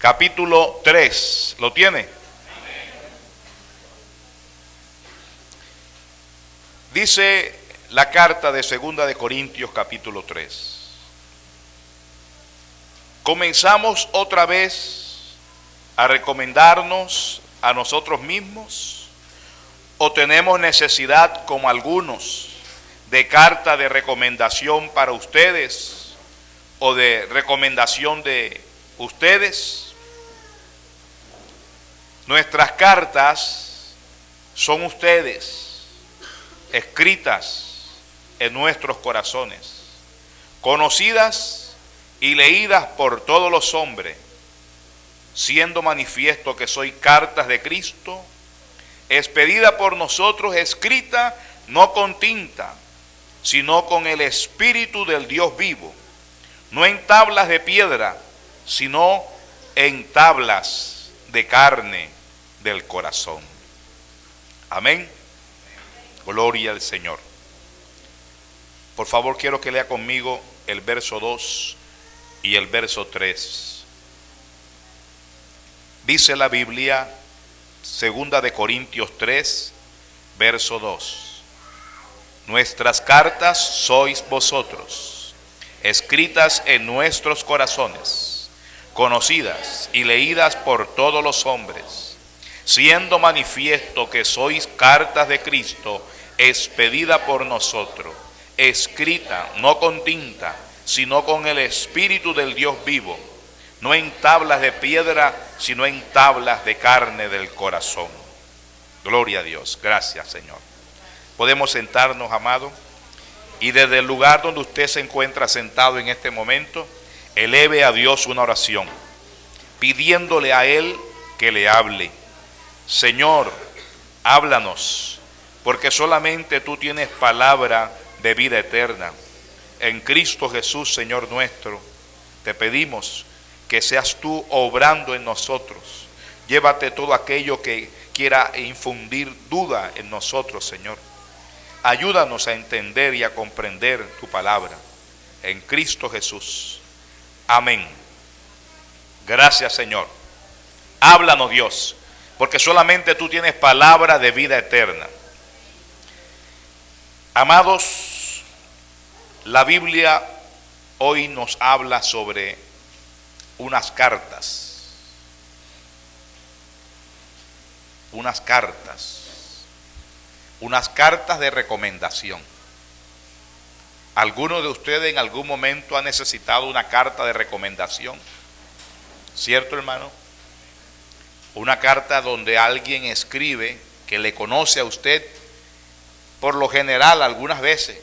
capítulo 3. ¿Lo tiene? Dice la carta de Segunda de Corintios capítulo 3. ¿Comenzamos otra vez a recomendarnos a nosotros mismos? ¿O tenemos necesidad, como algunos, de carta de recomendación para ustedes o de recomendación de ustedes? Nuestras cartas son ustedes, escritas en nuestros corazones, conocidas y leídas por todos los hombres, siendo manifiesto que soy cartas de Cristo, expedida por nosotros, escrita no con tinta, sino con el Espíritu del Dios vivo, no en tablas de piedra, sino en tablas de carne del corazón. Amén. Gloria al Señor. Por favor, quiero que lea conmigo el verso 2 y el verso 3. Dice la Biblia, Segunda de Corintios 3, verso 2. Nuestras cartas sois vosotros, escritas en nuestros corazones, conocidas y leídas por todos los hombres, siendo manifiesto que sois cartas de Cristo, expedida por nosotros, escrita no con tinta, sino con el Espíritu del Dios vivo, no en tablas de piedra, sino en tablas de carne del corazón. Gloria a Dios. Gracias, Señor. Podemos sentarnos, amado, y desde el lugar donde usted se encuentra sentado en este momento, eleve a Dios una oración, pidiéndole a Él que le hable. Señor, háblanos, porque solamente tú tienes palabra de vida eterna. En Cristo Jesús, Señor nuestro, te pedimos que seas tú obrando en nosotros. Llévate todo aquello que quiera infundir duda en nosotros, Señor. Ayúdanos a entender y a comprender tu palabra. En Cristo Jesús. Amén. Gracias, Señor. Háblanos, Dios, porque solamente tú tienes palabra de vida eterna. Amados, la Biblia hoy nos habla sobre unas cartas. Unas cartas de recomendación. ¿Alguno de ustedes en algún momento ha necesitado una carta de recomendación? ¿Cierto, hermano? Una carta donde alguien escribe que le conoce a usted. Por lo general, algunas veces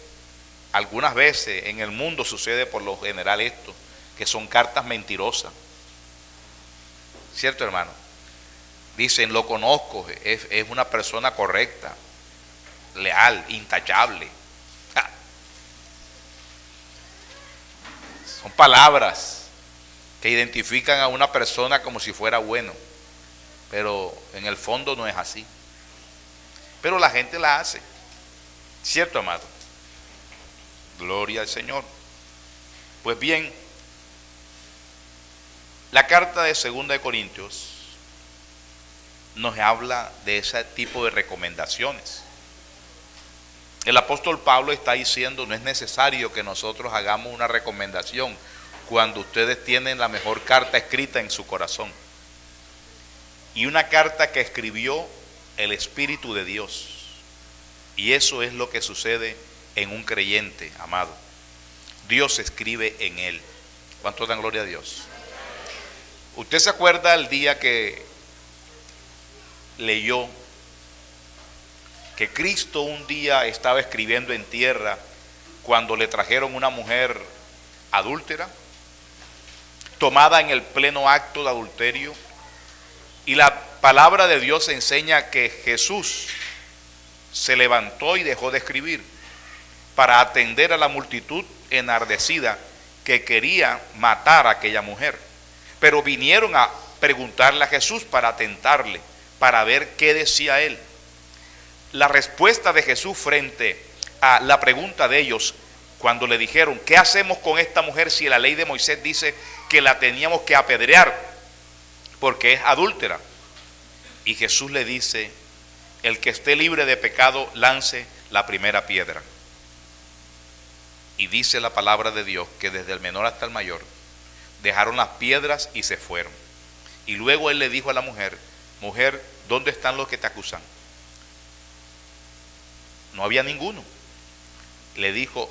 en el mundo sucede por lo general esto, que son cartas mentirosas. ¿Cierto, hermano? Dicen, lo conozco, es una persona correcta, leal, intachable. ¡Ja! Son palabras que identifican a una persona como si fuera bueno, pero en el fondo no es así. Pero la gente la hace. ¿Cierto, amado? Gloria al Señor. Pues bien, la carta de Segunda de Corintios nos habla de ese tipo de recomendaciones. El apóstol Pablo está diciendo, no es necesario que nosotros hagamos una recomendación cuando ustedes tienen la mejor carta escrita en su corazón. Y una carta que escribió el Espíritu de Dios. Y eso es lo que sucede en un creyente, amado. Dios escribe en él. ¿Cuánto dan gloria a Dios? ¿Usted se acuerda el día que leyó que Cristo un día estaba escribiendo en tierra cuando le trajeron una mujer adúltera, tomada en el pleno acto de adulterio? Y la palabra de Dios enseña que Jesús se levantó y dejó de escribir para atender a la multitud enardecida que quería matar a aquella mujer. Pero vinieron a preguntarle a Jesús para tentarle, para ver qué decía él. La respuesta de Jesús frente a la pregunta de ellos, cuando le dijeron, ¿qué hacemos con esta mujer si la ley de Moisés dice que la teníamos que apedrear? porque es adúltera. Y Jesús le dice: el que esté libre de pecado, lance la primera piedra. Y dice la palabra de Dios que desde el menor hasta el mayor dejaron las piedras y se fueron. Y luego él le dijo a la mujer: mujer, ¿dónde están los que te acusan? No había ninguno. Le dijo: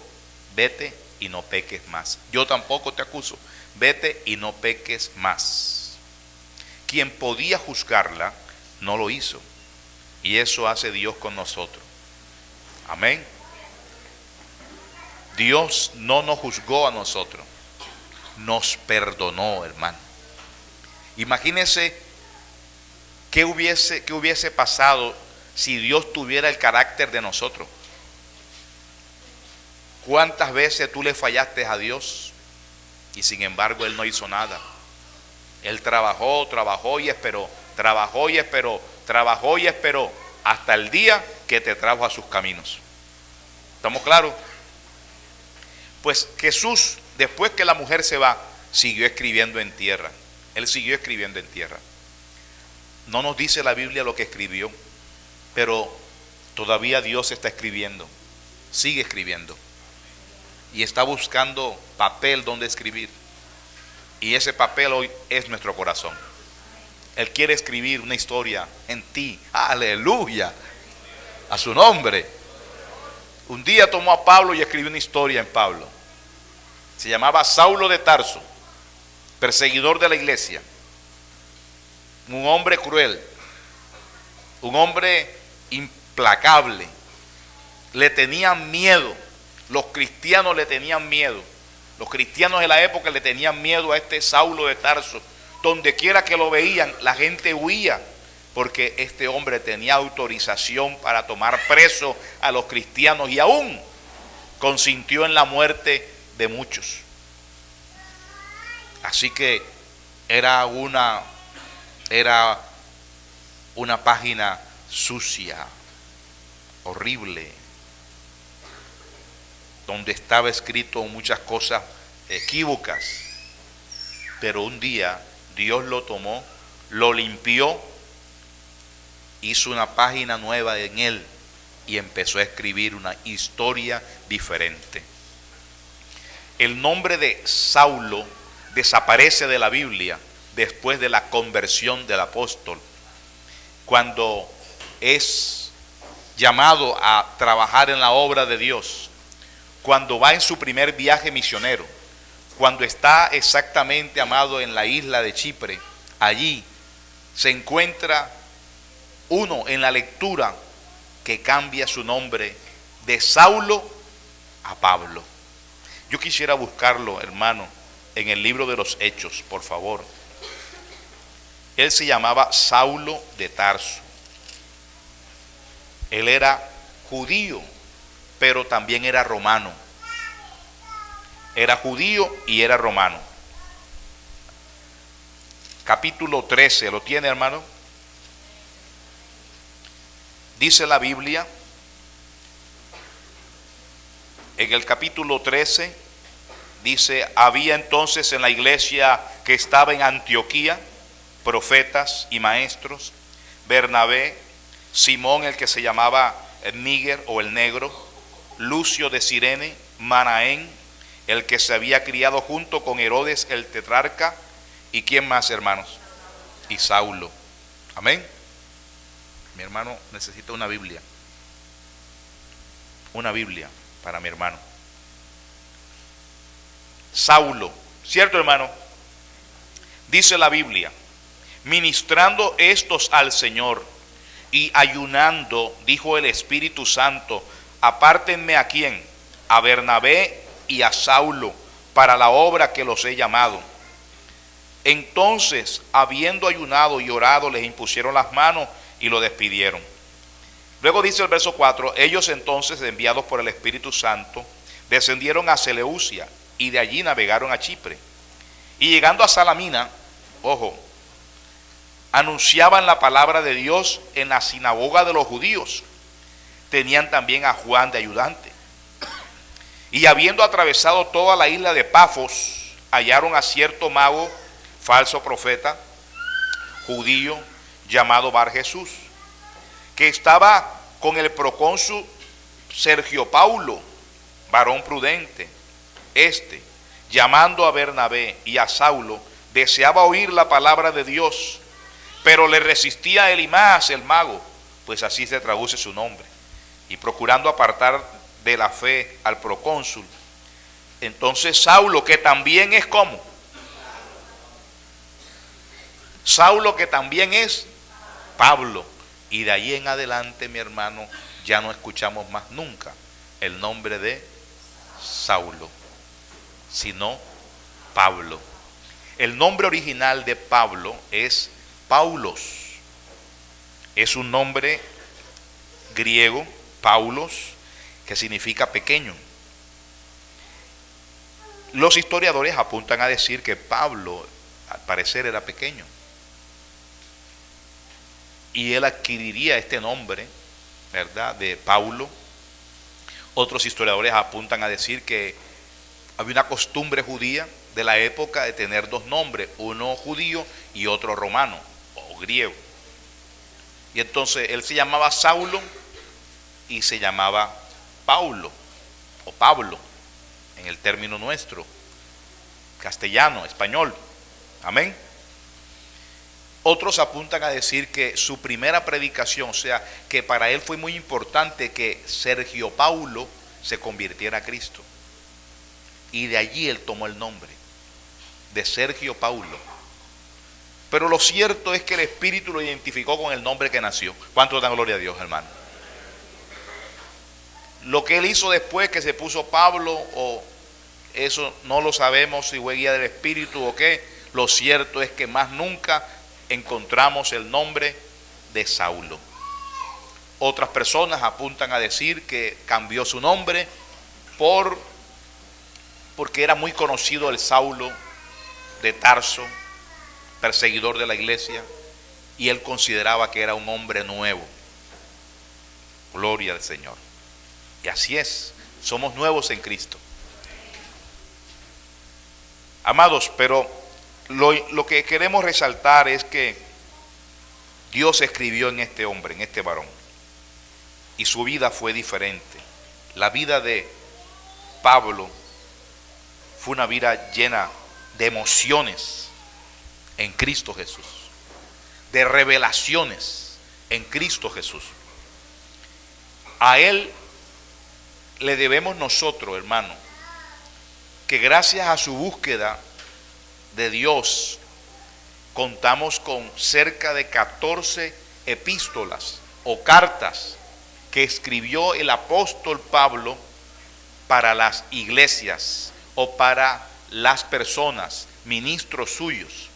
vete y no peques más. Yo tampoco te acuso. Vete y no peques más. Quien podía juzgarla no lo hizo. Y eso hace Dios con nosotros. Amén. Dios no nos juzgó a nosotros, nos perdonó, hermano. Imagínense qué hubiese pasado si Dios tuviera el carácter de nosotros. ¿Cuántas veces tú le fallaste a Dios y sin embargo Él no hizo nada? Él trabajó y esperó, trabajó y esperó, trabajó y esperó, hasta el día que te trajo a sus caminos. ¿Estamos claros? Pues Jesús, después que la mujer se va, siguió escribiendo en tierra. Él siguió escribiendo en tierra. No nos dice la Biblia lo que escribió, pero todavía Dios está escribiendo, sigue escribiendo. Y está buscando papel donde escribir. Y ese papel hoy es nuestro corazón. Él quiere escribir una historia en ti. Aleluya. A su nombre. Un día tomó a Pablo y escribió una historia en Pablo. Se llamaba Saulo de Tarso, perseguidor de la iglesia. Un hombre cruel. Un hombre implacable. Le tenían miedo. Los cristianos le tenían miedo. Los cristianos de la época le tenían miedo a este Saulo de Tarso. Donde quiera que lo veían, la gente huía, porque este hombre tenía autorización para tomar preso a los cristianos y aún consintió en la muerte de muchos. Así que era una página sucia, horrible, donde estaba escrito muchas cosas equívocas. Pero un día Dios lo tomó, lo limpió, hizo una página nueva en él y empezó a escribir una historia diferente. El nombre de Saulo desaparece de la Biblia después de la conversión del apóstol, cuando es llamado a trabajar en la obra de Dios, cuando va en su primer viaje misionero, cuando está exactamente, amado, en la isla de Chipre. Allí se encuentra uno en la lectura que cambia su nombre de Saulo a Pablo. Yo quisiera buscarlo, hermano, en el libro de los Hechos, por favor. Él se llamaba Saulo de Tarso. Él era judío, pero también era romano. Era judío y era romano. Capítulo 13, ¿lo tiene, hermano? Dice la Biblia, en el capítulo 13, dice: había entonces en la iglesia que estaba en Antioquía profetas y maestros: Bernabé, Simón el que se llamaba Níger o el negro, Lucio de Cirene, Manaén, el que se había criado junto con Herodes el tetrarca, y quién más, hermanos, y Saulo. Amén. Mi hermano necesita una Biblia para mi hermano. Saulo, ¿cierto, hermano? Dice la Biblia: ministrando estos al Señor y ayunando, dijo el Espíritu Santo: apártenme ¿a quién? A Bernabé y a Saulo para la obra que los he llamado. Entonces, habiendo ayunado y orado, les impusieron las manos y lo despidieron. Luego dice el verso 4: ellos entonces, enviados por el Espíritu Santo, descendieron a Seleucia y de allí navegaron a Chipre. Y llegando a Salamina, ojo, anunciaban la palabra de Dios en la sinagoga de los judíos. Tenían también a Juan de ayudante. Y habiendo atravesado toda la isla de Pafos, hallaron a cierto mago, falso profeta, judío llamado Bar Jesús, que estaba con el procónsul Sergio Paulo, varón prudente. Llamando a Bernabé y a Saulo, deseaba oír la palabra de Dios, pero le resistía Elimás el mago, pues así se traduce su nombre, y procurando apartar de la fe al procónsul. Entonces Saulo, que también es como Saulo, que también es Pablo, y de ahí en adelante, mi hermano, ya no escuchamos más nunca el nombre de Saulo, sino Pablo. El nombre original de Pablo es Paulos. Es un nombre griego, Paulos, que significa pequeño. Los historiadores apuntan a decir que Pablo, al parecer, era pequeño. Y él adquiriría este nombre, ¿verdad?, de Paulo. Otros historiadores apuntan a decir que había una costumbre judía de la época de tener dos nombres, uno judío y otro romano o griego. Y entonces él se llamaba Saulo y se llamaba Paulo o Pablo en el término nuestro, castellano, español. Amén. Otros apuntan a decir que su primera predicación, o sea, que para él fue muy importante que Sergio Paulo se convirtiera a Cristo. Y de allí él tomó el nombre de Sergio Paulo. Pero lo cierto es que el Espíritu lo identificó con el nombre que nació. ¿Cuánto dan gloria a Dios, hermano? Lo que él hizo después, que se puso Pablo, o eso no lo sabemos, si fue guía del Espíritu o qué. Lo cierto es que más nunca encontramos el nombre de Saulo. Otras personas apuntan a decir que cambió su nombre porque era muy conocido el Saulo de Tarso, perseguidor de la iglesia, y él consideraba que era un hombre nuevo. Gloria al Señor. Y así es, somos nuevos en Cristo. Amados, pero lo que queremos resaltar es que Dios escribió en este hombre, en este varón, y su vida fue diferente. La vida de Pablo fue una vida llena de emociones en Cristo Jesús, de revelaciones en Cristo Jesús. A él le debemos nosotros, hermano, que gracias a su búsqueda de Dios contamos con cerca de 14 epístolas o cartas que escribió el apóstol Pablo para las iglesias o para las personas, ministros suyos.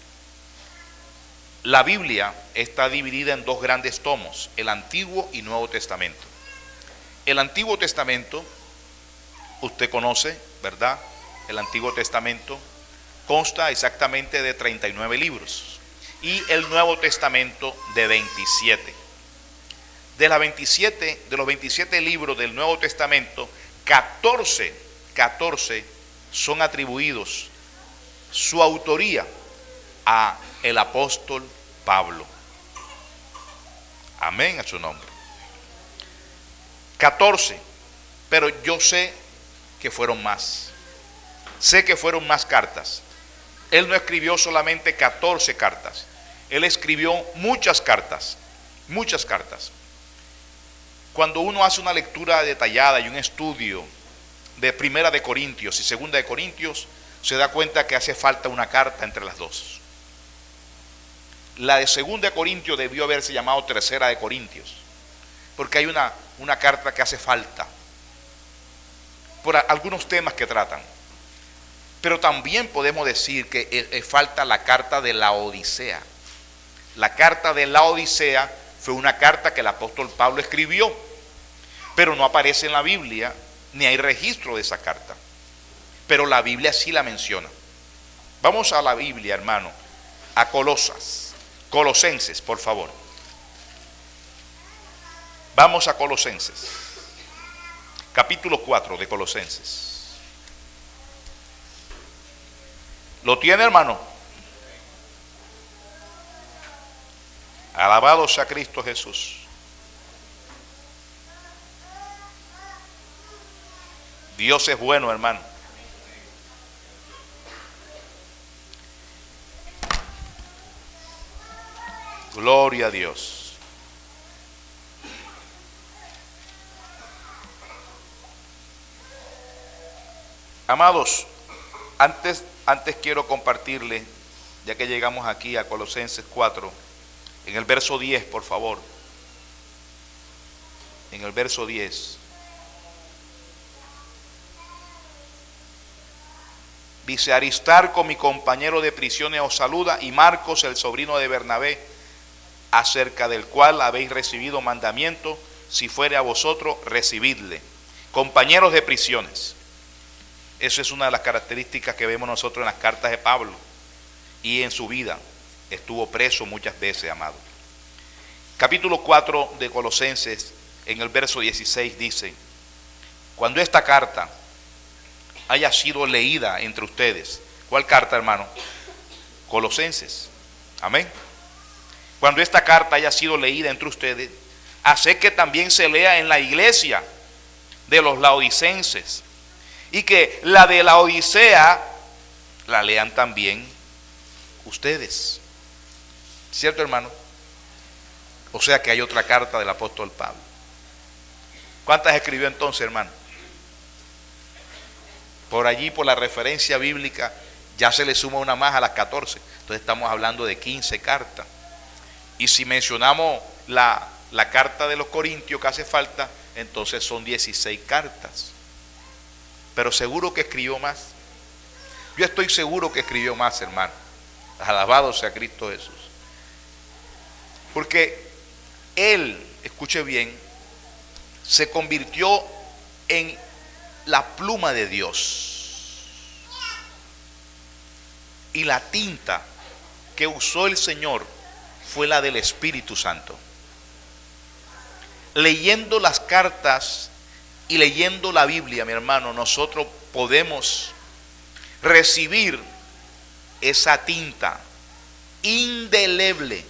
La Biblia está dividida en dos grandes tomos, el Antiguo y Nuevo Testamento. El Antiguo Testamento, usted conoce, ¿verdad? El Antiguo Testamento consta exactamente de 39 libros y el Nuevo Testamento de 27. De los 27 libros del Nuevo Testamento, 14 son atribuidos su autoría a el apóstol Pablo. Amén a su nombre. 14, pero yo sé que fueron más. Sé que fueron más cartas. Él no escribió solamente 14 cartas. Él escribió muchas cartas. Muchas cartas. Cuando uno hace una lectura detallada y un estudio de Primera de Corintios y Segunda de Corintios, se da cuenta que hace falta una carta entre las dos. La de Segunda de Corintios debió haberse llamado Tercera de Corintios, porque hay una carta que hace falta por algunos temas que tratan. Pero también podemos decir que falta la carta de la Odisea. La carta de la Odisea fue una carta que el apóstol Pablo escribió, pero no aparece en la Biblia, ni hay registro de esa carta. Pero la Biblia sí la menciona. Vamos a la Biblia, hermano, a Colosenses, por favor. Vamos a Colosenses, capítulo 4 de Colosenses. ¿Lo tiene, hermano? Alabado sea Cristo Jesús. Dios es bueno, hermano. Gloria a Dios. Amados, antes quiero compartirles, ya que llegamos aquí a Colosenses 4, en el verso 10, por favor. En el verso 10. Dice: Aristarco, mi compañero de prisiones, os saluda, y Marcos, el sobrino de Bernabé, acerca del cual habéis recibido mandamiento, si fuere a vosotros, recibidle. Compañeros de prisiones. Eso es una de las características que vemos nosotros en las cartas de Pablo. Y en su vida estuvo preso muchas veces, amado. Capítulo 4 de Colosenses, en el verso 16 dice: cuando esta carta haya sido leída entre ustedes. ¿Cuál carta, hermano? Colosenses. Amén. Cuando esta carta haya sido leída entre ustedes, haced que también se lea en la iglesia de los laodicenses, y que la de la Odisea la lean también ustedes. ¿Cierto, hermano? O sea que hay otra carta del apóstol Pablo. ¿Cuántas escribió entonces, hermano? Por allí, por la referencia bíblica, ya se le suma una más a las 14. Entonces estamos hablando de 15 cartas. Y si mencionamos la carta de los Corintios que hace falta, entonces son 16 cartas. Pero seguro que escribió más. Yo estoy seguro que escribió más, hermano. Alabado sea Cristo Jesús. Porque él, escuche bien, se convirtió en la pluma de Dios. Y la tinta que usó el Señor fue la del Espíritu Santo. Leyendo las cartas y leyendo la Biblia, mi hermano, nosotros podemos recibir esa tinta indeleble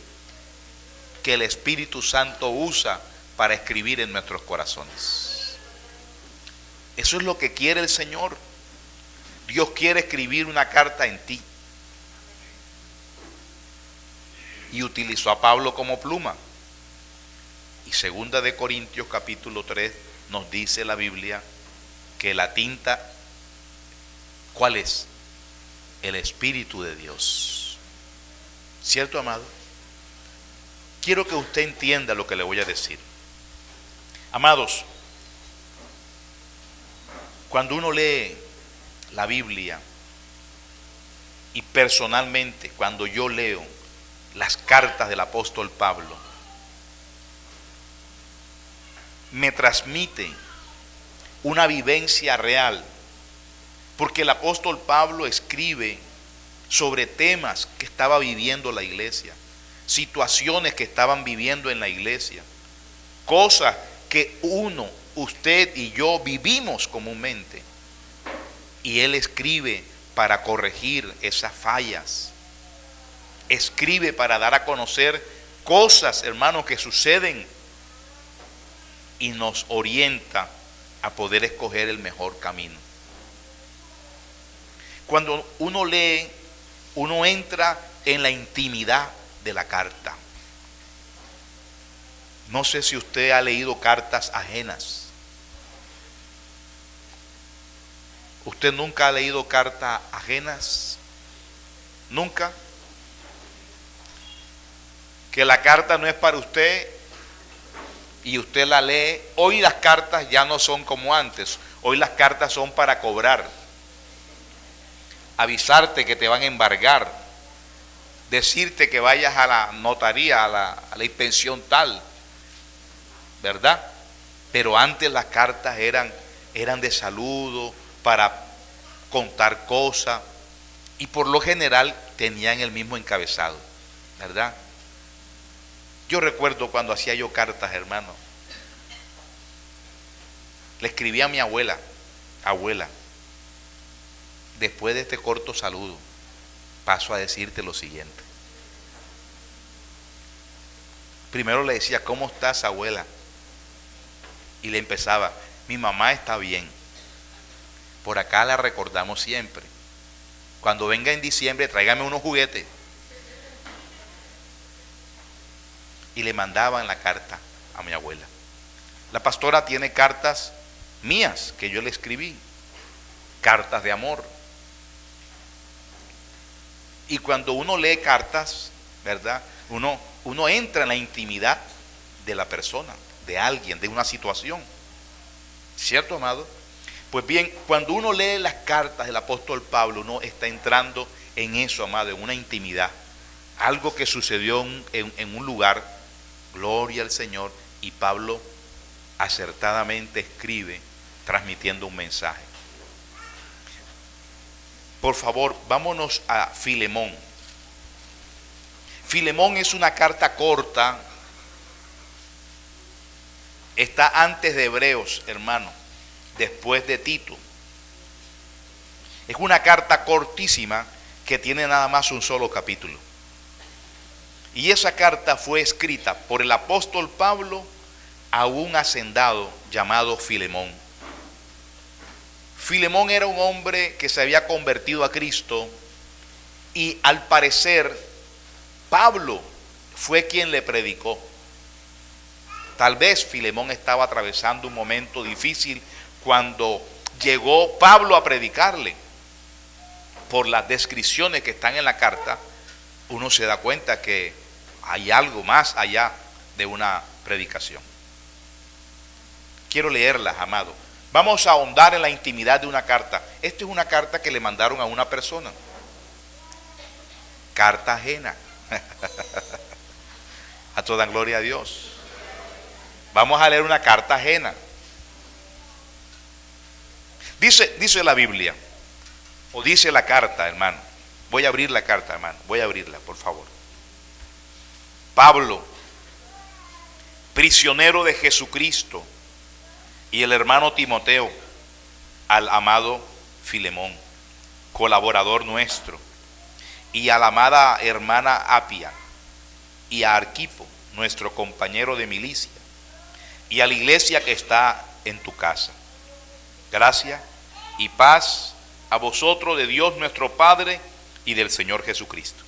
que el Espíritu Santo usa para escribir en nuestros corazones. Eso es lo que quiere el Señor. Dios quiere escribir una carta en ti. Y utilizó a Pablo como pluma. Y 2 de Corintios capítulo 3 nos dice la Biblia que la tinta, ¿cuál es? El Espíritu de Dios. ¿Cierto, amado? Quiero que usted entienda lo que le voy a decir. Amados, cuando uno lee la Biblia, y personalmente cuando yo leo las cartas del apóstol Pablo, me transmite una vivencia real, porque el apóstol Pablo escribe sobre temas que estaba viviendo la iglesia, situaciones que estaban viviendo en la iglesia, cosas que usted y yo vivimos comúnmente, y él escribe para corregir esas fallas, escribe para dar a conocer cosas, hermanos, que suceden, y nos orienta a poder escoger el mejor camino. Cuando uno lee, uno entra en la intimidad de la carta. No sé si usted ha leído cartas ajenas. ¿Usted nunca ha leído cartas ajenas? ¿Nunca? Que la carta no es para usted y usted la lee. Hoy las cartas ya no son como antes. Hoy las cartas son para cobrar, avisarte que te van a embargar, decirte que vayas a la notaría, a la inspección tal, ¿verdad? Pero antes las cartas eran de saludo, para contar cosas, y por lo general tenían el mismo encabezado, ¿verdad? Yo recuerdo cuando hacía yo cartas, hermano, le escribía a mi abuela: después de este corto saludo, paso a decirte lo siguiente. Primero le decía, ¿cómo estás, abuela? Y le empezaba, mi mamá está bien. Por acá la recordamos siempre. Cuando venga en diciembre, tráigame unos juguetes. Y le mandaban la carta a mi abuela. La pastora tiene cartas mías que yo le escribí, cartas de amor. Y cuando uno lee cartas, ¿verdad? Uno entra en la intimidad de la persona, de alguien, de una situación. ¿Cierto, amado? Pues bien, cuando uno lee las cartas del apóstol Pablo, uno está entrando en eso, amado, en una intimidad. Algo que sucedió en un lugar, gloria al Señor, y Pablo acertadamente escribe transmitiendo un mensaje. Por favor, vámonos a Filemón. Filemón es una carta corta. Está antes de Hebreos, hermano, después de Tito. Es una carta cortísima que tiene nada más un solo capítulo. Y esa carta fue escrita por el apóstol Pablo a un hacendado llamado Filemón. Filemón era un hombre que se había convertido a Cristo y al parecer Pablo fue quien le predicó. Tal vez Filemón estaba atravesando un momento difícil cuando llegó Pablo a predicarle. Por las descripciones que están en la carta, uno se da cuenta que hay algo más allá de una predicación. Quiero leerlas, amado. Vamos a ahondar en la intimidad de una carta. Esta es una carta que le mandaron a una persona. Carta ajena. A toda gloria a Dios. Vamos a leer una carta ajena. Dice la Biblia, o dice la carta, hermano. Voy a abrir la carta, hermano. Voy a abrirla, por favor. Pablo, prisionero de Jesucristo, y el hermano Timoteo, al amado Filemón, colaborador nuestro, y a la amada hermana Apia, y a Arquipo, nuestro compañero de milicia, y a la iglesia que está en tu casa. Gracia y paz a vosotros de Dios nuestro Padre y del Señor Jesucristo.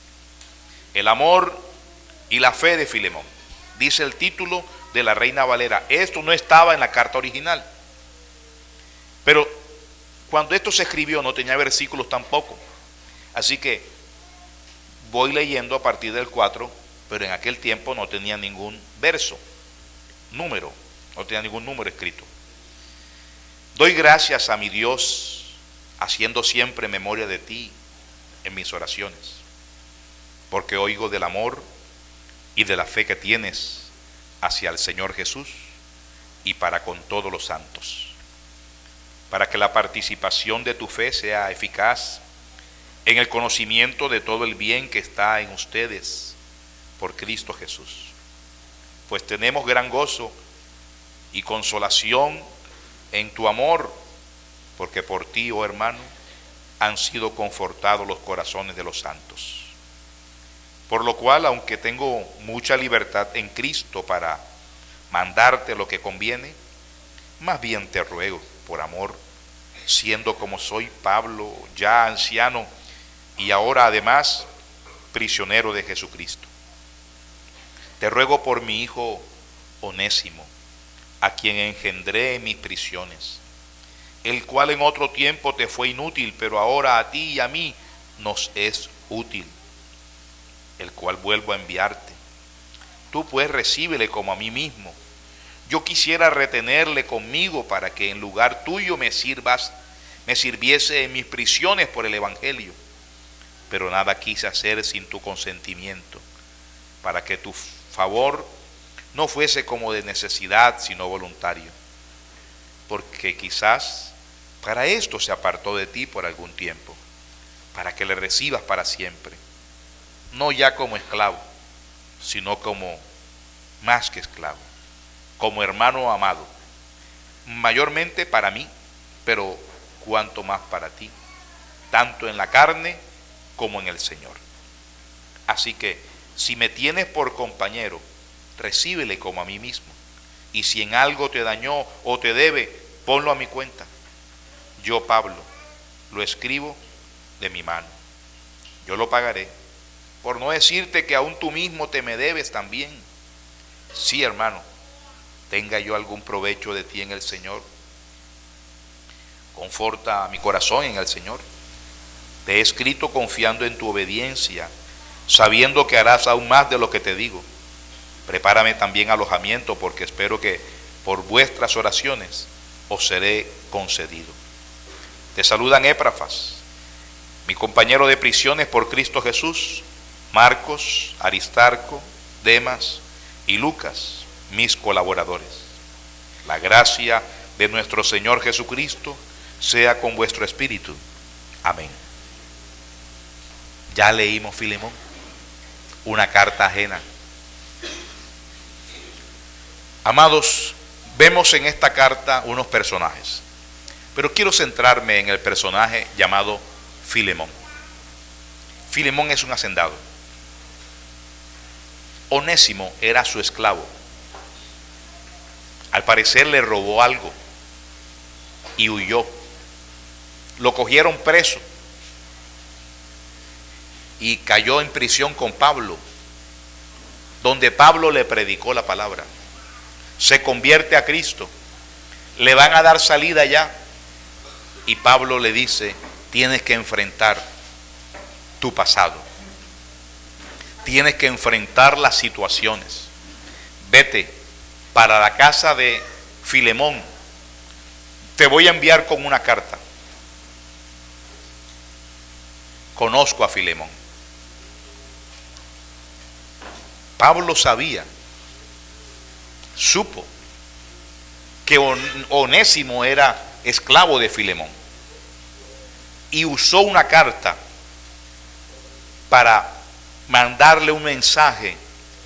El amor y la fe de Filemón. Dice el título de la Reina Valera. Esto no estaba en la carta original. Pero cuando esto se escribió no tenía versículos tampoco. Así que voy leyendo a partir del 4, pero en aquel tiempo no tenía ningún verso, número, no tenía ningún número escrito. Doy gracias a mi Dios, haciendo siempre memoria de ti en mis oraciones, porque oigo del amor y de la fe que tienes hacia el Señor Jesús y para con todos los santos, para que la participación de tu fe sea eficaz en el conocimiento de todo el bien que está en ustedes por Cristo Jesús. Pues tenemos gran gozo y consolación en tu amor, porque por ti, oh hermano, han sido confortados los corazones de los santos. Por lo cual, aunque tengo mucha libertad en Cristo para mandarte lo que conviene, más bien te ruego, por amor, siendo como soy Pablo, ya anciano, y ahora además prisionero de Jesucristo. Te ruego por mi hijo Onésimo, a quien engendré en mis prisiones, el cual en otro tiempo te fue inútil, pero ahora a ti y a mí nos es útil, el cual vuelvo a enviarte. Tú pues recíbele como a mí mismo. Yo quisiera retenerle conmigo para que en lugar tuyo me sirviese en mis prisiones por el Evangelio. Pero nada quise hacer sin tu consentimiento, para que tu favor no fuese como de necesidad, sino voluntario. Porque quizás para esto se apartó de ti por algún tiempo, para que le recibas para siempre, no ya como esclavo, sino como más que esclavo, como hermano amado, mayormente para mí, pero cuanto más para ti, tanto en la carne como en el Señor. Así que si me tienes por compañero, recíbele como a mí mismo. Y si en algo te dañó o te debe, ponlo a mi cuenta. Yo, Pablo, lo escribo de mi mano. Yo lo pagaré. Por no decirte que aún tú mismo te me debes también. Sí, hermano, tenga yo algún provecho de ti en el Señor. Conforta mi corazón en el Señor. Te he escrito confiando en tu obediencia, sabiendo que harás aún más de lo que te digo. Prepárame también alojamiento, porque espero que por vuestras oraciones os seré concedido. Te saludan Éprafas, mi compañero de prisiones por Cristo Jesús, Marcos, Aristarco, Demas y Lucas, mis colaboradores. La gracia de nuestro Señor Jesucristo sea con vuestro espíritu. Amén. Ya leímos Filemón, una carta ajena. Amados, vemos en esta carta unos personajes, pero quiero centrarme en el personaje llamado Filemón. Filemón es un hacendado. Onésimo era su esclavo. Al parecer le robó algo y huyó. Lo cogieron preso y cayó en prisión con Pablo, donde Pablo le predicó la palabra. Se convierte a Cristo, le van a dar salida ya, y Pablo le dice: tienes que enfrentar tu pasado, tienes que enfrentar las situaciones. Vete para la casa de Filemón, te voy a enviar con una carta. Conozco a Filemón. Pablo supo que Onésimo era esclavo de Filemón y usó una carta para mandarle un mensaje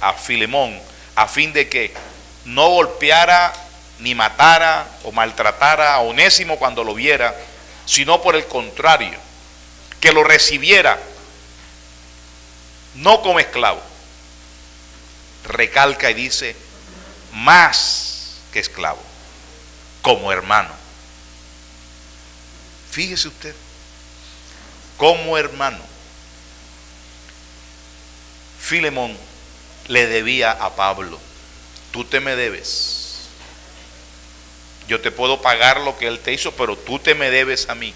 a Filemón a fin de que no golpeara ni matara o maltratara a Onésimo cuando lo viera, sino por el contrario, que lo recibiera no como esclavo. Recalca y dice: más que esclavo, como hermano. Fíjese usted, como hermano. Filemón le debía a Pablo: tú te me debes. Yo te puedo pagar lo que él te hizo, pero tú te me debes a mí.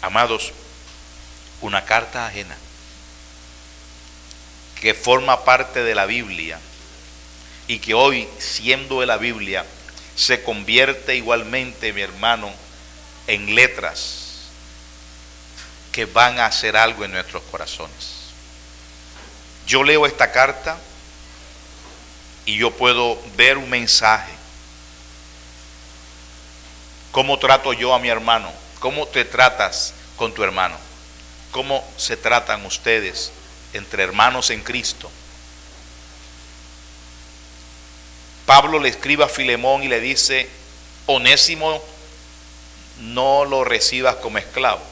Amados, una carta ajena que forma parte de la Biblia y que hoy, siendo de la Biblia, se convierte igualmente, mi hermano, en letras que van a hacer algo en nuestros corazones. Yo leo esta carta y yo puedo ver un mensaje. ¿Cómo trato yo a mi hermano? ¿Cómo te tratas con tu hermano? ¿Cómo se tratan ustedes entre hermanos en Cristo? Pablo le escribe a Filemón y le dice: Onésimo no lo recibas como esclavo.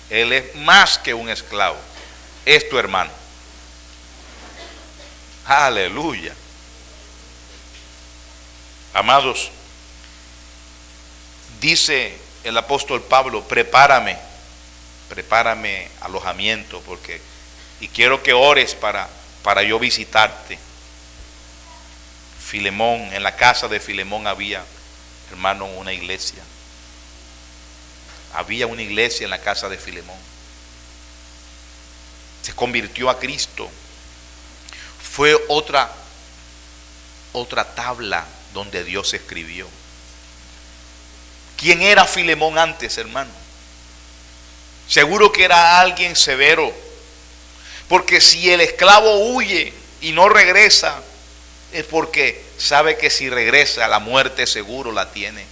Él es más que un esclavo, es tu hermano. Aleluya. Amados, dice el apóstol Pablo: prepárame alojamiento, y quiero que ores para yo visitarte. Filemón, en la casa de Filemón había, hermano, una iglesia. Había una iglesia en la casa de Filemón. Se convirtió a Cristo. Fue otra tabla donde Dios escribió. ¿Quién era Filemón antes, hermano? Seguro que era alguien severo, porque si el esclavo huye y no regresa, es porque sabe que si regresa, la muerte seguro la tiene.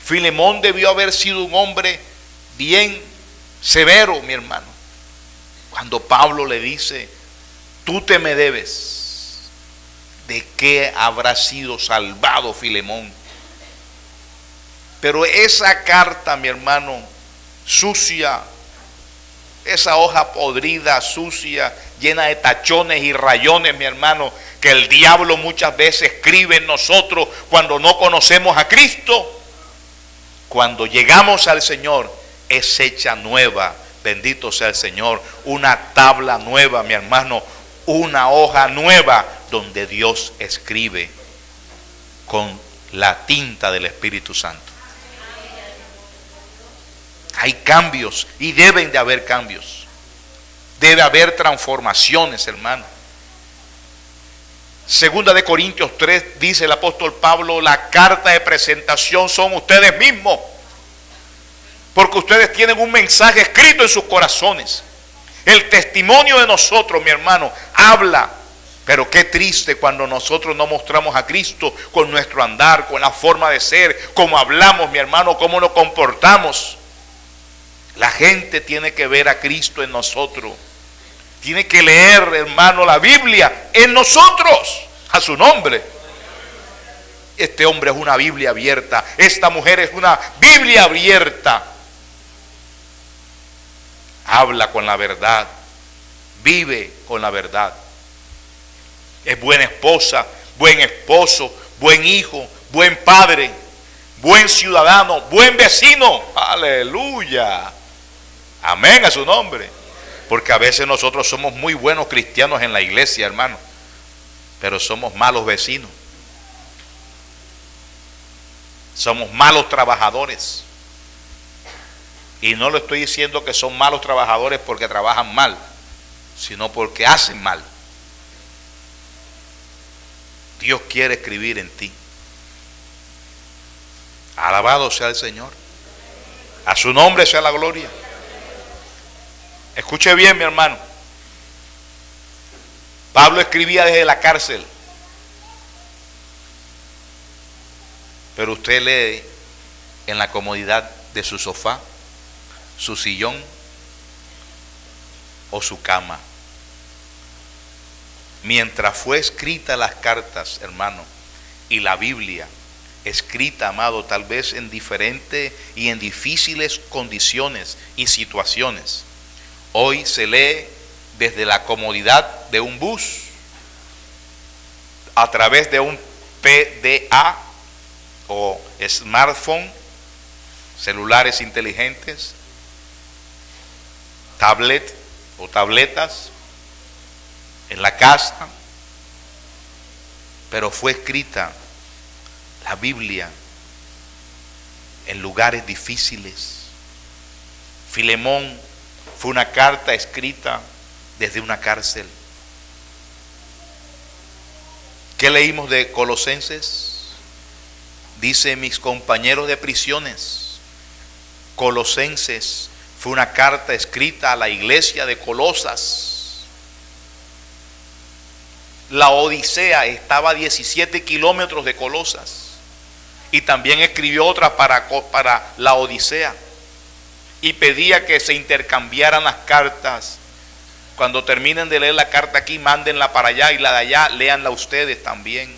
Filemón debió haber sido un hombre bien severo, mi hermano. Cuando Pablo le dice: tú te me debes, ¿de qué habrá sido salvado Filemón? Pero esa carta, mi hermano, sucia, esa hoja podrida, sucia, llena de tachones y rayones, mi hermano, que el diablo muchas veces escribe en nosotros cuando no conocemos a Cristo, cuando llegamos al Señor, es hecha nueva. Bendito sea el Señor. Una tabla nueva, mi hermano, una hoja nueva donde Dios escribe con la tinta del Espíritu Santo. Hay cambios y deben de haber cambios. Debe haber transformaciones, hermano. Segunda de Corintios 3 dice el apóstol Pablo, la carta de presentación son ustedes mismos. Porque ustedes tienen un mensaje escrito en sus corazones. El testimonio de nosotros, mi hermano, habla. Pero qué triste cuando nosotros no mostramos a Cristo con nuestro andar, con la forma de ser, cómo hablamos, mi hermano, cómo nos comportamos. La gente tiene que ver a Cristo en nosotros. Tiene que leer, hermano, la Biblia en nosotros, a su nombre. Este hombre es una Biblia abierta. Esta mujer es una Biblia abierta. Habla con la verdad. Vive con la verdad. Es buena esposa, buen esposo, buen hijo, buen padre, buen ciudadano, buen vecino. Aleluya. Amén a su nombre. Porque a veces nosotros somos muy buenos cristianos en la iglesia, hermano, pero somos malos vecinos. Somos malos trabajadores. Y no le estoy diciendo que son malos trabajadores porque trabajan mal, sino porque hacen mal. Dios quiere escribir en ti. Alabado sea el Señor. A su nombre sea la gloria. Escuche bien, mi hermano. Pablo escribía desde la cárcel. Pero usted lee en la comodidad de su sofá, su sillón o su cama. Mientras fue escrita las cartas, hermano, y la Biblia, escrita, amado, tal vez en diferentes y en difíciles condiciones y situaciones, hoy se lee desde la comodidad de un bus, a través de un PDA o smartphone, celulares inteligentes, tablet o tabletas, en la casa. Pero fue escrita la Biblia en lugares difíciles. Filemón fue una carta escrita desde una cárcel. ¿Qué leímos de Colosenses? Dice, mis compañeros de prisiones. Colosenses fue una carta escrita a la iglesia de Colosas. La Odisea estaba a 17 kilómetros de Colosas. Y también escribió otra para la Odisea. Y pedía que se intercambiaran las cartas. Cuando terminen de leer la carta aquí, mándenla para allá, y la de allá, léanla ustedes también.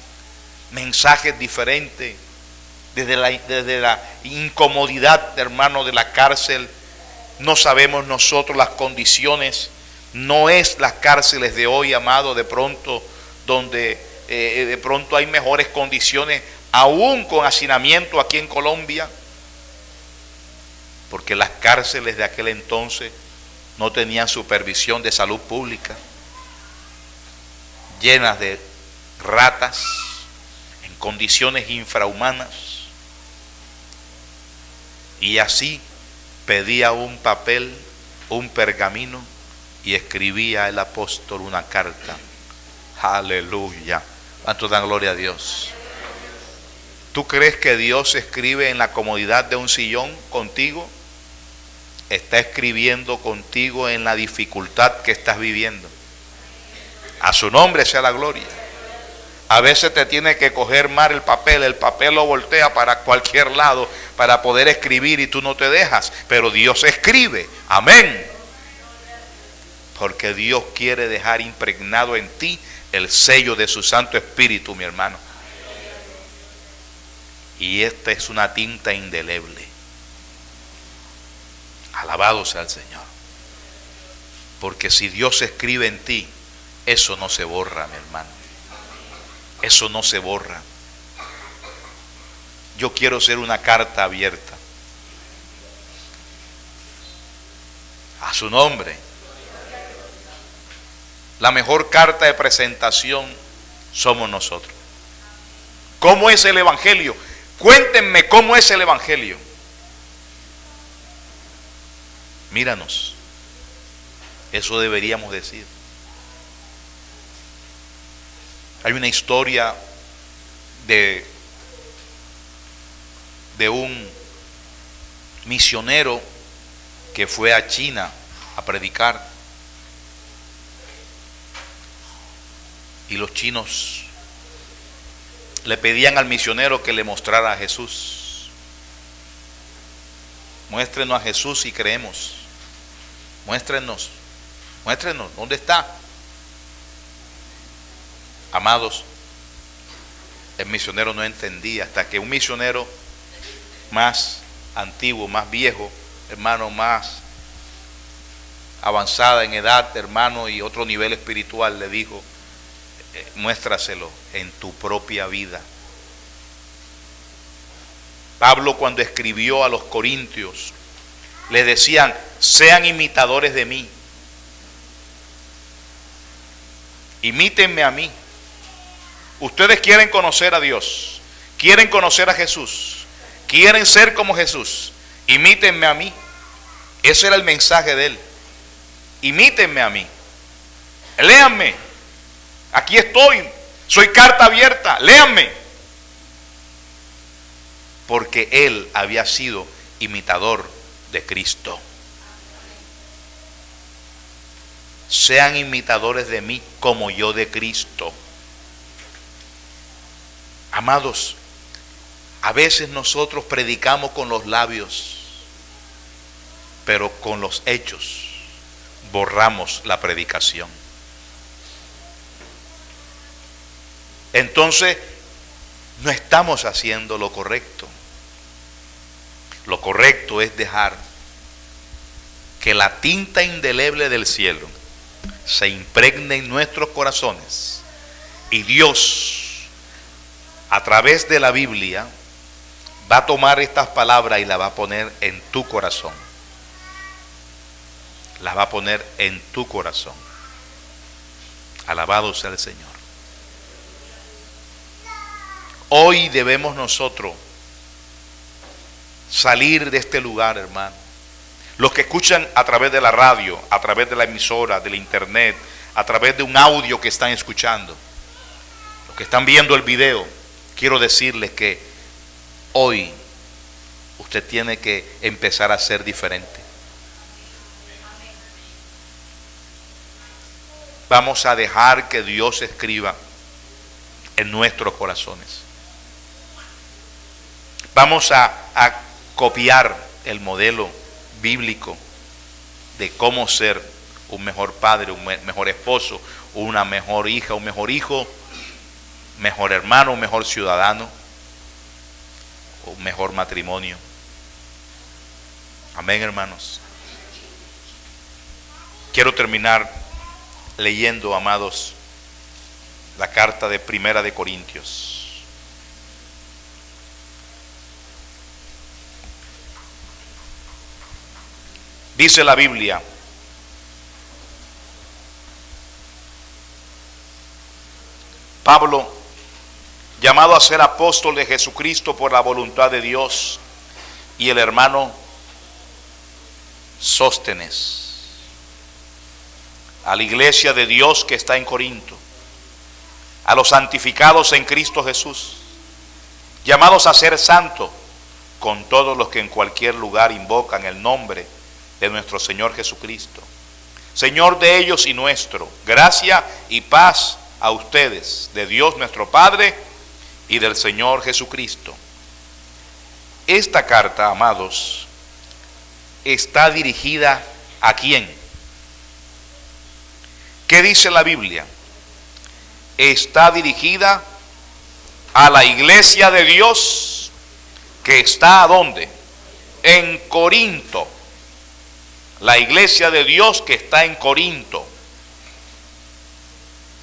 Mensajes diferentes. Desde la incomodidad, hermano, de la cárcel. No sabemos nosotros las condiciones. No es las cárceles de hoy, amado, de pronto, donde de pronto hay mejores condiciones, aún con hacinamiento aquí en Colombia. Porque las cárceles de aquel entonces no tenían supervisión de salud pública, llenas de ratas, en condiciones infrahumanas. Y así pedía un papel, un pergamino, y escribía el apóstol una carta. Aleluya. ¿Cuánto dan gloria a Dios? ¿Tú crees que Dios escribe en la comodidad de un sillón contigo? Está escribiendo contigo en la dificultad que estás viviendo. A su nombre sea la gloria. A veces te tiene que coger mal el papel lo voltea para cualquier lado para poder escribir y tú no te dejas, pero Dios escribe. Amén. Porque Dios quiere dejar impregnado en ti el sello de su Santo Espíritu, mi hermano. Y esta es una tinta indeleble. Alabado sea el Señor. Porque si Dios escribe en ti, eso no se borra, mi hermano. Eso no se borra. Yo quiero ser una carta abierta a su nombre. La mejor carta de presentación somos nosotros. ¿Cómo es el Evangelio? Cuéntenme cómo es el Evangelio. Míranos. Eso deberíamos decir. Hay una historia de un misionero que fue a China a predicar. Y los chinos le pedían al misionero que le mostrara a Jesús. Muéstrenos a Jesús y creemos. Muéstrenos, ¿dónde está? Amados, el misionero no entendía hasta que un misionero más antiguo, más viejo, hermano, más avanzada en edad, hermano, y otro nivel espiritual, le dijo: muéstraselo en tu propia vida. Pablo, cuando escribió a los corintios, les decían: sean imitadores de mí, imítenme a mí. Ustedes quieren conocer a Dios, quieren conocer a Jesús, quieren ser como Jesús, imítenme a mí. Ese era el mensaje de él. Imítenme a mí, léanme, aquí estoy, soy carta abierta, léanme. Porque él había sido imitador de Cristo. Sean imitadores de mí como yo de Cristo. Amados, a veces nosotros predicamos con los labios, pero con los hechos borramos la predicación. Entonces, no estamos haciendo lo correcto. Lo correcto es dejar que la tinta indeleble del cielo se impregne en nuestros corazones, y Dios, a través de la Biblia, va a tomar estas palabras y las va a poner en tu corazón. Las va a poner en tu corazón. Alabado sea el Señor. Hoy debemos nosotros salir de este lugar, hermano. Los que escuchan a través de la radio, a través de la emisora, del internet, a través de un audio que están escuchando, los que están viendo el video, quiero decirles que hoy usted tiene que empezar a ser diferente. Vamos a dejar que Dios escriba en nuestros corazones. Vamos a copiar el modelo bíblico de cómo ser un mejor padre, un mejor esposo, una mejor hija, un mejor hijo, mejor hermano, un mejor ciudadano, un mejor matrimonio. Amén, hermanos. Quiero terminar leyendo, amados, la carta de Primera de Corintios. Dice la Biblia: Pablo, llamado a ser apóstol de Jesucristo por la voluntad de Dios, y el hermano Sóstenes, a la iglesia de Dios que está en Corinto, a los santificados en Cristo Jesús, llamados a ser santos, con todos los que en cualquier lugar invocan el nombre de nuestro Señor Jesucristo, Señor de ellos y nuestro, gracia y paz a ustedes, de Dios nuestro Padre y del Señor Jesucristo. Esta carta, amados, está dirigida ¿a quién? ¿Qué dice la Biblia? Está dirigida a la iglesia de Dios que está ¿a dónde? En Corinto. la iglesia de Dios que está en Corinto.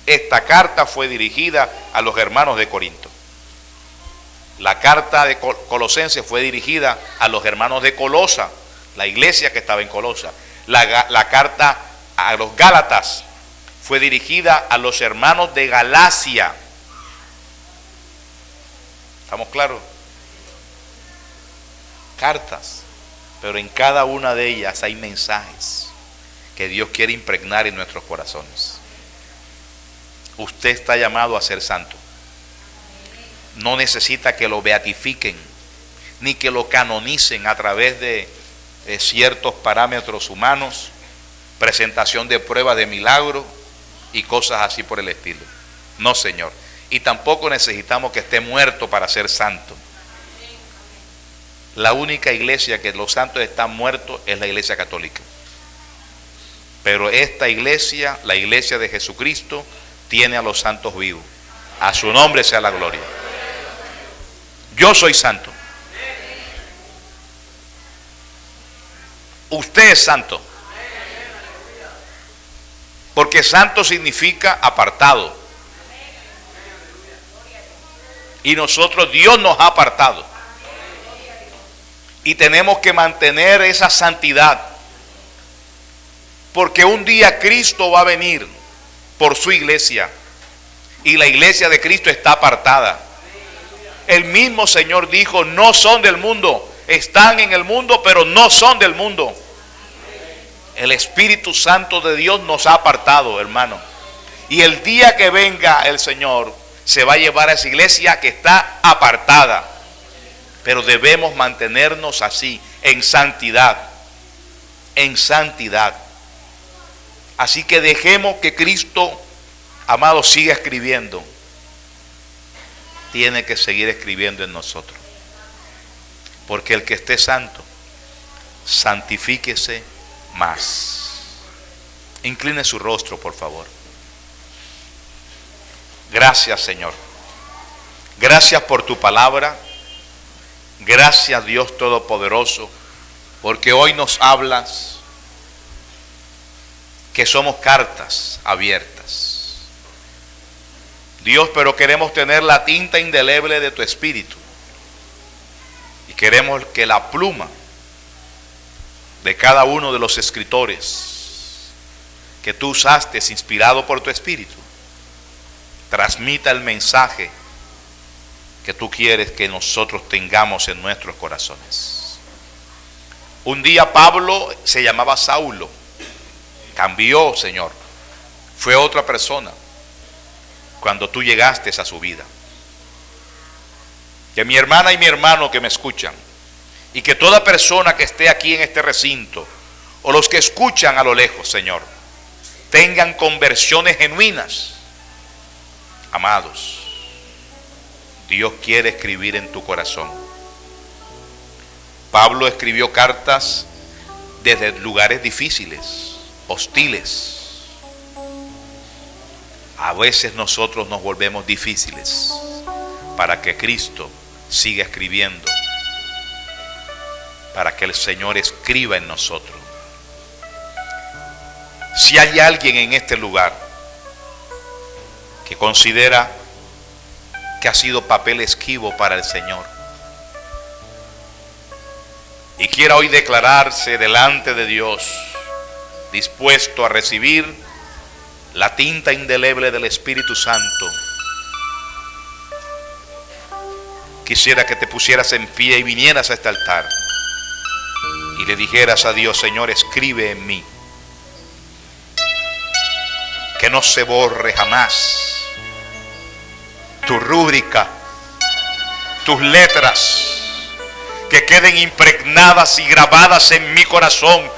Esta carta fue dirigida a los hermanos de Corinto. La carta de Colosenses fue dirigida a los hermanos de Colosa, la iglesia que estaba en Colosa. La carta a los Gálatas fue dirigida a los hermanos de Galacia. ¿Estamos claros? Cartas, pero en cada una de ellas hay mensajes que Dios quiere impregnar en nuestros corazones. Usted está llamado a ser santo. No necesita que lo beatifiquen, ni que lo canonicen a través de ciertos parámetros humanos, presentación de pruebas de milagro y cosas así por el estilo. No, Señor. Y tampoco necesitamos que esté muerto para ser santo. La única iglesia que los santos están muertos es la iglesia católica. Pero esta iglesia, la iglesia de Jesucristo, tiene a los santos vivos. A su nombre sea la gloria. Yo soy santo. Usted es santo. Porque santo significa apartado. Y nosotros, Dios nos ha apartado. Y tenemos que mantener esa santidad. Porque un día Cristo va a venir por su iglesia. Y la iglesia de Cristo está apartada. El mismo Señor dijo, no son del mundo. Están en el mundo, pero no son del mundo. El Espíritu Santo de Dios nos ha apartado, hermano. Y el día que venga el Señor, se va a llevar a esa iglesia que está apartada. Pero debemos mantenernos así, en santidad. En santidad. Así que dejemos que Cristo, amado, siga escribiendo. Tiene que seguir escribiendo en nosotros. Porque el que esté santo, santifíquese más. Incline su rostro, por favor. Gracias, Señor. Gracias por tu palabra. Gracias, Dios Todopoderoso, porque hoy nos hablas que somos cartas abiertas. Dios, pero queremos tener la tinta indeleble de tu Espíritu. Y queremos que la pluma de cada uno de los escritores que tú usaste, inspirado por tu Espíritu, transmita el mensaje que tú quieres que nosotros tengamos en nuestros corazones. Un día Pablo se llamaba Saulo. Cambió, Señor. Fue otra persona cuando tú llegaste a su vida. Que mi hermana y mi hermano que me escuchan, y que toda persona que esté aquí en este recinto, o los que escuchan a lo lejos, Señor, tengan conversiones genuinas. Amados, Dios quiere escribir en tu corazón. Pablo escribió cartas desde lugares difíciles, hostiles. A veces nosotros nos volvemos difíciles para que Cristo siga escribiendo, para que el Señor escriba en nosotros. Si hay alguien en este lugar que considera que ha sido papel esquivo para el Señor y quiera hoy declararse delante de Dios dispuesto a recibir la tinta indeleble del Espíritu Santo, quisiera que te pusieras en pie y vinieras a este altar y le dijeras a Dios: Señor, escribe en mí, que no se borre jamás tu rúbrica, tus letras, que queden impregnadas y grabadas en mi corazón,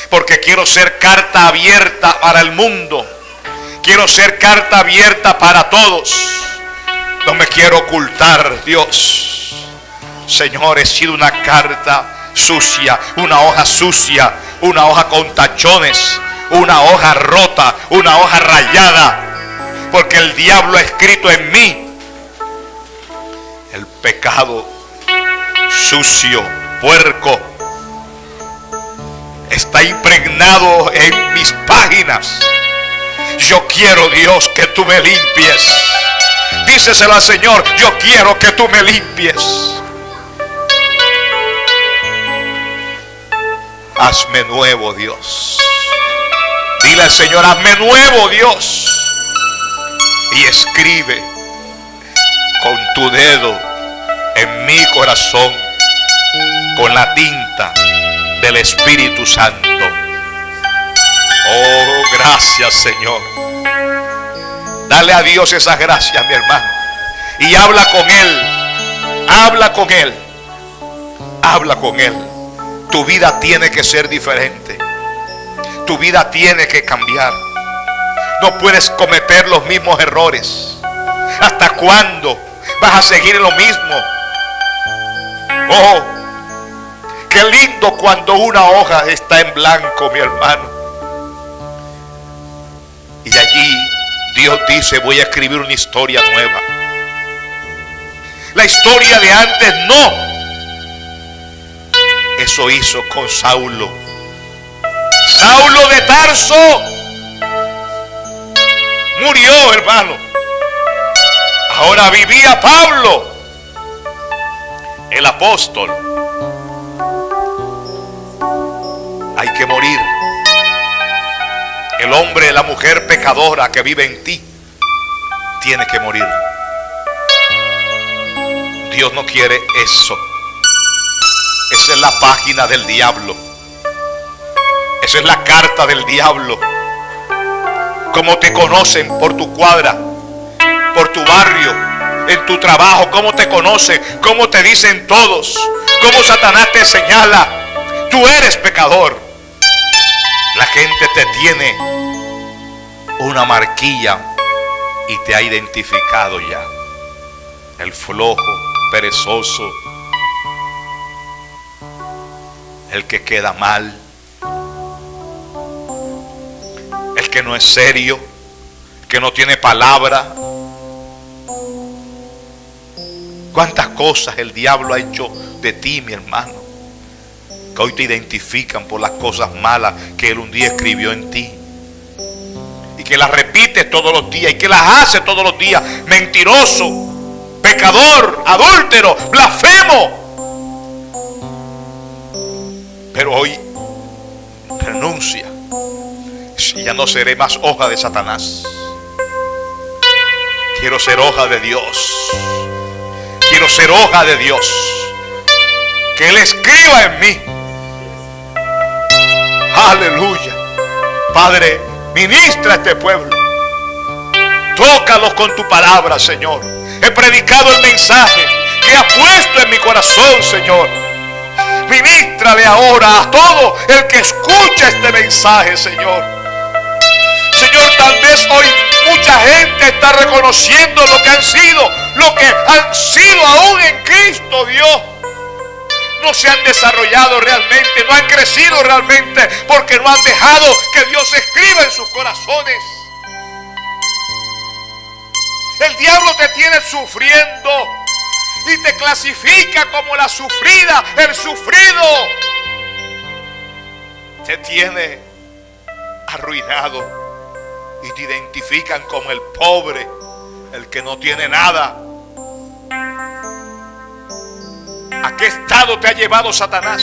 porque quiero ser carta abierta para el mundo, quiero ser carta abierta para todos, no me quiero ocultar, Dios. Señor, he sido una carta sucia, una hoja sucia, una hoja con tachones, una hoja rota, una hoja rayada, porque el diablo ha escrito en mí el pecado sucio, puerco, está impregnado en mis páginas. Yo quiero, Dios, que tú me limpies. Díceselo al Señor, yo quiero que tú me limpies. Hazme nuevo, Dios. Dile al Señor, hazme nuevo, Dios. Y escribe con tu dedo en mi corazón con la tinta del Espíritu Santo. Oh, gracias, Señor. Dale a Dios esas gracias, mi hermano. Y habla con Él. Habla con Él. Habla con Él. Tu vida tiene que ser diferente. Tu vida tiene que cambiar. No puedes cometer los mismos errores. ¿Hasta cuándo vas a seguir en lo mismo? Oh, qué lindo cuando una hoja está en blanco, mi hermano. Y allí Dios dice, voy a escribir una historia nueva. La historia de antes no. Eso hizo con Saulo. Saulo de Tarso murió, hermano. Ahora vivía Pablo, el apóstol. Hay que morir. El hombre, la mujer pecadora que vive en ti, tiene que morir. Dios no quiere eso. Esa es la página del diablo. Esa es la carta del diablo. Cómo te conocen por tu cuadra, por tu barrio, en tu trabajo, cómo te conocen, cómo te dicen todos, cómo Satanás te señala. Tú eres pecador. La gente te tiene una marquilla y te ha identificado ya. El flojo, perezoso, el que queda mal, el que no es serio, que no tiene palabra. Cuántas cosas el diablo ha hecho de ti, mi hermano, que hoy te identifican por las cosas malas que él un día escribió en ti y que las repites todos los días y que las haces todos los días. Mentiroso, pecador, adúltero, blasfemo. Pero hoy renuncia. Ya no seré más hoja de Satanás. Quiero ser hoja de Dios. Quiero ser hoja de Dios. Que Él escriba en mí. Aleluya. Padre, ministra a este pueblo. Tócalos con tu palabra, Señor. He predicado el mensaje que has puesto en mi corazón, Señor. Ministrale ahora a todo el que escucha este mensaje, Señor. Señor, tal vez hoy mucha gente está reconociendo lo que han sido aún en Cristo, Dios. No se han desarrollado realmente, no han crecido realmente, porque no han dejado que Dios escriba en sus corazones. El diablo te tiene sufriendo y te clasifica como la sufrida, el sufrido. Te tiene arruinado y te identifican como el pobre, el que no tiene nada. ¿A qué estado te ha llevado Satanás?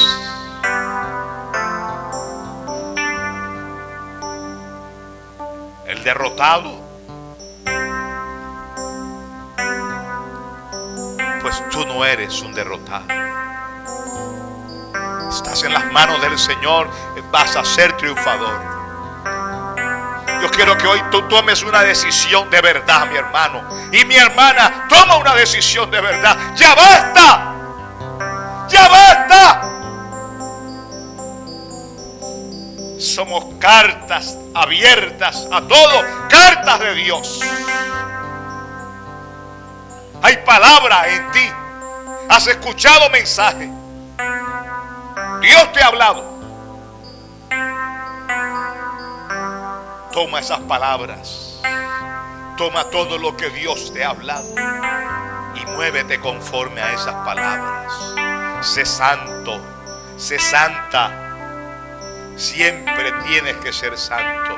El derrotado. Pues tú no eres un derrotado. Estás en las manos del Señor, vas a ser triunfador. Yo quiero que hoy tú tomes una decisión de verdad, mi hermano. Y mi hermana, toma una decisión de verdad. ¡Ya basta! ¡Ya basta! Somos cartas abiertas a todo. Cartas de Dios. Hay palabra en ti. Has escuchado mensaje. Dios te ha hablado. Toma esas palabras. Toma todo lo que Dios te ha hablado y muévete conforme a esas palabras. Sé santo, sé santa, Siempre tienes que ser santo.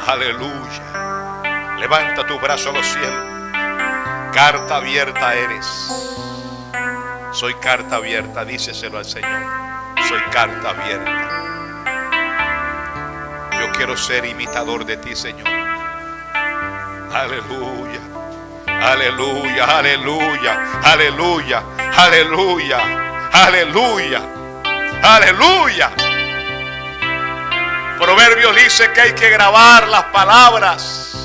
Aleluya. Levanta tu brazo a los cielos. Carta abierta eres. Soy carta abierta, díceselo al Señor. Soy carta abierta. Yo quiero ser imitador de ti, Señor. Aleluya. Aleluya, aleluya, aleluya, aleluya, aleluya, aleluya. Proverbios dice que hay que grabar las palabras,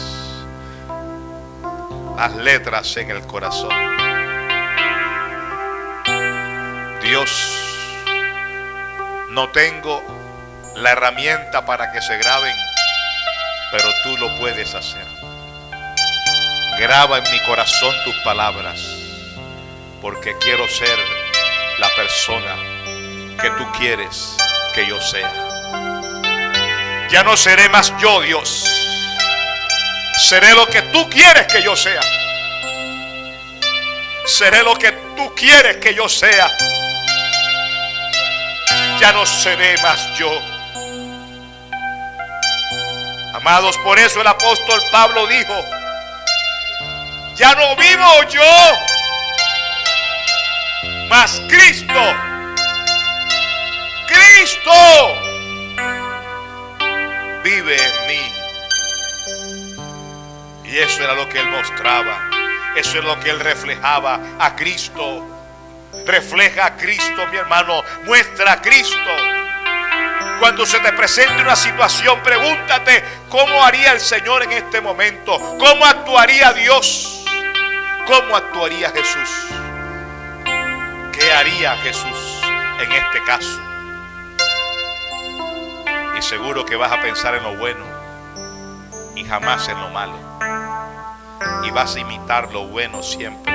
las letras en el corazón. Dios, no tengo la herramienta para que se graben, pero tú lo puedes hacer. Graba en mi corazón tus palabras, porque quiero ser la persona que tú quieres que yo sea. Ya no seré más yo, Dios. Seré lo que tú quieres que yo sea. Seré lo que tú quieres que yo sea. Ya no seré más yo. Amados, por eso el apóstol Pablo dijo: ya no vivo yo, mas Cristo vive en mí. Y eso era lo que él mostraba, eso es lo que él reflejaba, a Cristo. Refleja a Cristo, mi hermano, muestra a Cristo. Cuando se te presente una situación, pregúntate: ¿cómo haría el Señor en este momento? ¿Cómo actuaría Dios? ¿Cómo actuaría Jesús? ¿Qué haría Jesús en este caso? Y seguro que vas a pensar en lo bueno y jamás en lo malo. Y vas a imitar lo bueno siempre.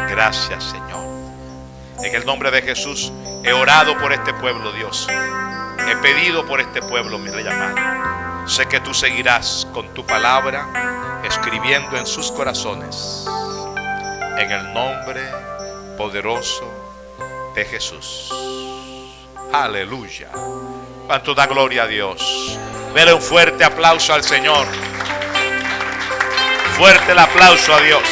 Gracias, Señor. En el nombre de Jesús he orado por este pueblo, Dios. He pedido por este pueblo, mi Rey amado. Sé que tú seguirás con tu palabra escribiendo en sus corazones. En el nombre poderoso de Jesús. Aleluya. ¿Cuánto da gloria a Dios? Dele un fuerte aplauso al Señor. Fuerte el aplauso a Dios.